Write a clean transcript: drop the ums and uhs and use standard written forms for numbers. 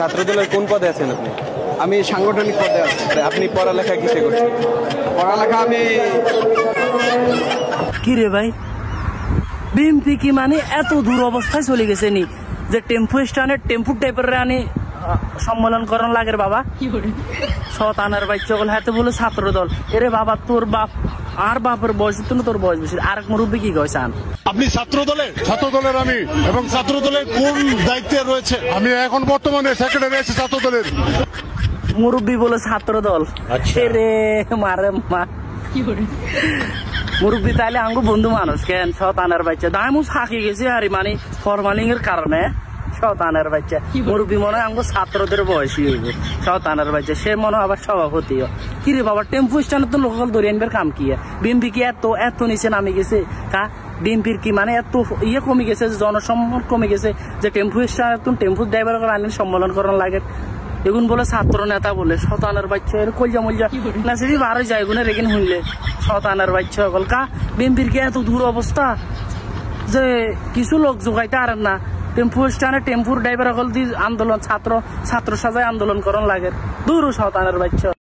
ছাত্রদলের কোন পদে আছেন আপনি? আমি সাংগঠনিক পদে আছি। আপনি পড়ালেখা কিসে করছেন? পড়ালেখা আমি কি রে ভাই, বিএমপি কি মানে এত দূর অবস্থায় চলে গেছে নি যে টেম্পু স্ট্যান্ডের টেম্পু টাইপের আনি সম্মেলন করন লাগের বাবা সৎ আনার বাচ্চা বলে হাতে বলে ছাত্র দল। এরে বাবা, তোর বাপ আর বাপের বয়স তো তোর বয়স বেশি, আরেক মুরব্বী কি কয় চান? আপনি ছাত্র দলের আমি এবং ছাত্র দলের কোন দায়িত্বে রয়েছে? আমি এখন বর্তমানে সেক্রেটারি আছি ছাত্র দলের। মুরব্বী বলে ছাত্র দল, রে মারে মা মুরব্বী তাইলে আঙ্গু বন্ধু মানুষ কেন সৎ আনার বাচ্চা দামও থাকি গেছে আর মানে ফরমালিং এর কারণে সৎ আনার বাচ্চা মুরব্বী মনে হয় আঙ্গু ছাত্রদের বয়সী হইব সৎ আনার বাচ্চা, সে মনে হয় আবার সভাপতি। কি রে বাবা, টেম্পু স্ট্যান্ডে তো লোকাল ধরে আনবার কাম কি? বিএমপি কি এত নিচে নামে গেছে? বিএমপির কি মানে এত ইয়ে কমে গেছে, জনসম্মান কমে গেছে যে টেম্পু স্ট্যান্ড টেম্পু ড্রাইভার আনলেন সম্মেলন করার লাগে? এগুন বলে ছাত্র নেতা বলে শতানের বাচ্চা এর কলজা মলজা না সেটি বারো যায় এগুনের এগিন শুনলে শতানের বাচ্চা সকল কা বিএমপির কি এত দূর অবস্থা যে কিছু লোক জোগাইতে আর না টেম্পু স্ট্যান্ডে টেম্পুর ড্রাইভার সকল দিয়ে আন্দোলন ছাত্র সাজায় আন্দোলন করন লাগে দূর শতানের বাচ্চা।